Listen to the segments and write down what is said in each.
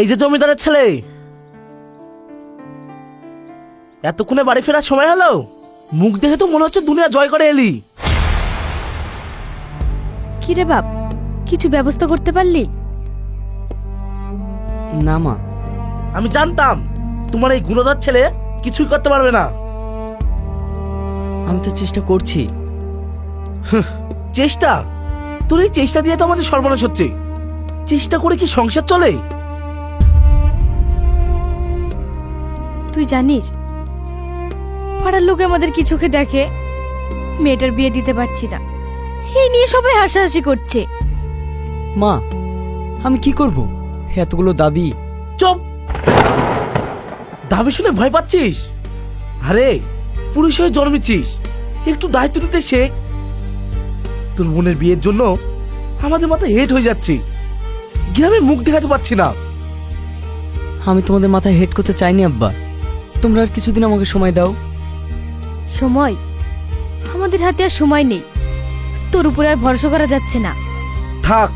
এই যে জমিদারের ছেলে, এতক্ষণে বাড়ি ফেরার সময় হলো? মুখ দেখে তো মনে হচ্ছে দুনিয়া জয় করে এলি। কি রে বাপ, কিছু ব্যবস্থা করতে পারলি? না মা, আমি জানতাম তোমার এই গুণধর ছেলে কিছুই করতে পারবে না। আমি তো চেষ্টা করছি। চেষ্টা? তোর এই চেষ্টা দিয়ে তো আমাদের সর্বনাশ হচ্ছে। চেষ্টা করে কি সংসার চলে? তুই জানিস পাড়ার লোক আমাদের কি চোখে দেখে? মেয়েটার বিয়ে দিতে পারছি না, এই নিয়ে সবাই হাসাহাসি করছে। মা, আমি কি করব? এতগুলো দাবি। চুপ! দাবি শুনে ভয় পাচ্ছিস? আরে পুরুষ হয়ে জন্মেছিস, একটু দায়িত্ব নিতে শেখ। তোর বোনের বিয়ের জন্য আমাদের মাথায় হেট হয়ে যাচ্ছে, গ্রামে মুখ দেখাতে পারছি না। আমি তোমাদের মাথায় হেড করতে চাইনি আব্বা। তোমরা আর কিছুদিন আমাকে সময় দাও। সময়? আমাদের হাতে আর সময় নেই, তোর উপরে আর ভরসা করা যাচ্ছে না। থাক,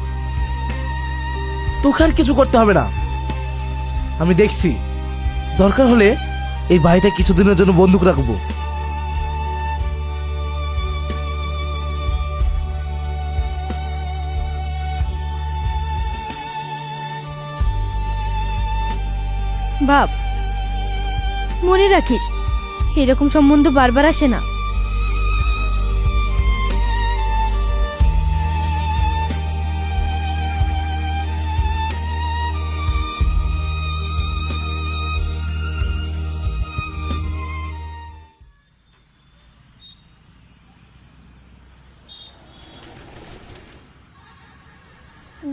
তোকে আর কিছু করতে হবে না। আমি দেখছি, দরকার হলে এই বাড়িটা কিছুদিনের জন্য বন্দুক রাখবো। বাপ, মনে রাখিস এরকম সম্বন্ধ বারবার আসে না।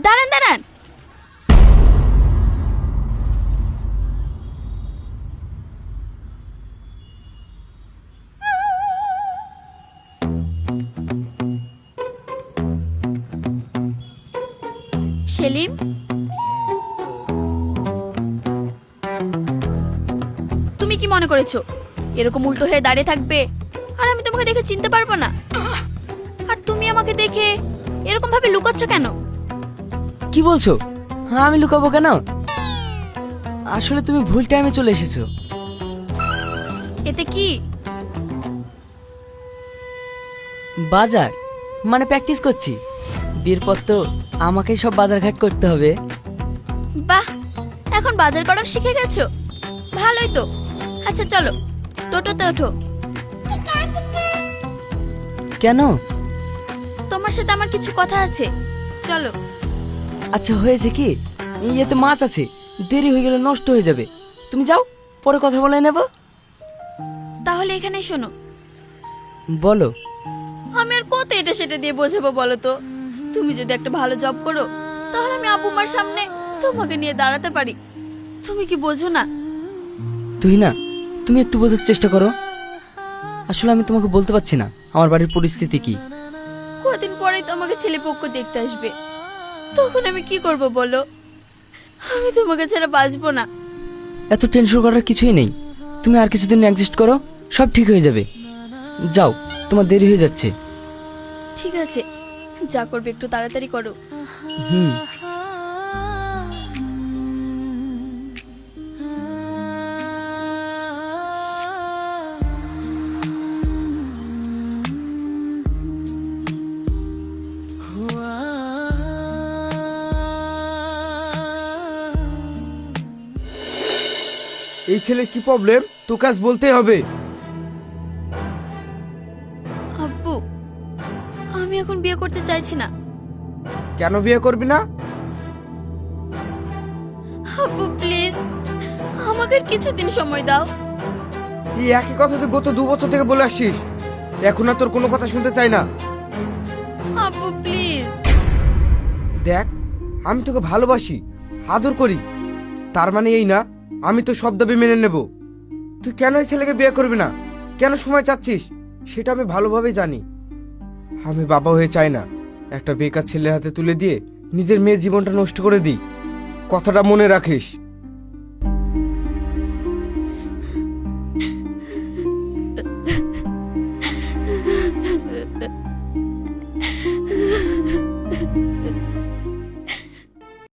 দাঁড়ান দাঁড়ান, সেলিম, তুমি কি মনে করেছো এরকম উল্টো হয়ে দাঁড়িয়ে থাকবে আর আমি তোমাকে দেখে চিনতে পারবো না? আর তুমি আমাকে দেখে এরকম ভাবে লুকাচ্ছ কেন? কি বলছো? হ্যাঁ, আমি লুকাবো কেন? আসলে তুমি ভুল টাইমে চলে এসেছো। এতে কি? বাজার মানে প্র্যাকটিস করছি। বিয়ের পর তো আমাকেই সব বাজার ঘাট করতে হবে। বাহ, এখন বাজার করা শিখে গেছো, ভালোই তো। আচ্ছা চলো, টোটোতে ওঠো। কেন? তোমার সাথে আমার কিছু কথা আছে, চলো। আচ্ছা হয়েছে কি, ইয়েতে মাছ আছে, দেরি হয়ে গেলে নষ্ট হয়ে যাবে। তুমি যাও, পরে কথা বলে নেব। তাহলে এখানেই শোনো। বলো। আমি আর কত এটা সেটা দিয়ে বোঝাবো বলো তো? তুমি যদি একটা ভালো জব করো তাহলে আমি আব্বু মার সামনে তোমাকে নিয়ে দাঁড়াতে পারি। তুমি কি বোঝো না? তুই না, তুমি একটু বোঝার চেষ্টা করো। আসলে আমি তোমাকে বলতে পারছি না আমার বাড়ির পরিস্থিতি কি। কদিন পরেই তো আমাকে ছেলে পক্ষ দেখতে আসবে, তখন আমি কি করব বলো? আমি তোমাকে ছাড়া বাঁচবো না। এত টেনশন করার কিছুই নেই। তুমি আর কিছুদিন অ্যাডজাস্ট করো, সব ঠিক হয়ে যাবে। যাও, তোমার দেরি হয়ে যাচ্ছে। ঠিক আছে, যা করবে একটু তাড়াতাড়ি করো। হুম। এই ছেলে কি প্রবলেম তোকে আজ বলতেই হবে। আব্বু, আমি এখন বিয়ে করতে চাইছি না। কেন বিয়ে করবি না? আব্বু প্লিজ, আমাকে আর কিছুদিন সময় দাও। এই একই কথা তুই গত 2 বছর থেকে বলে আসছিস, এখন আর তোর কোনো কথা শুনতে চাই না। আব্বু প্লিজ। দেখ, আমি তোকে ভালোবাসি, আদর করি, তার মানে এই না আমি তো সব দাবি মেনে নেব। তুই কেন এই ছেলেকে বিয়ে করবি না, কেন সময় চাচ্ছিস সেটা আমি ভালোভাবেই জানি। আমি বাবা হয়ে চাই না একটা বেকার ছেলের হাতে তুলে দিয়ে নিজের মেয়ের জীবনটা নষ্ট করে দিই। কথাটা মনে রাখিস।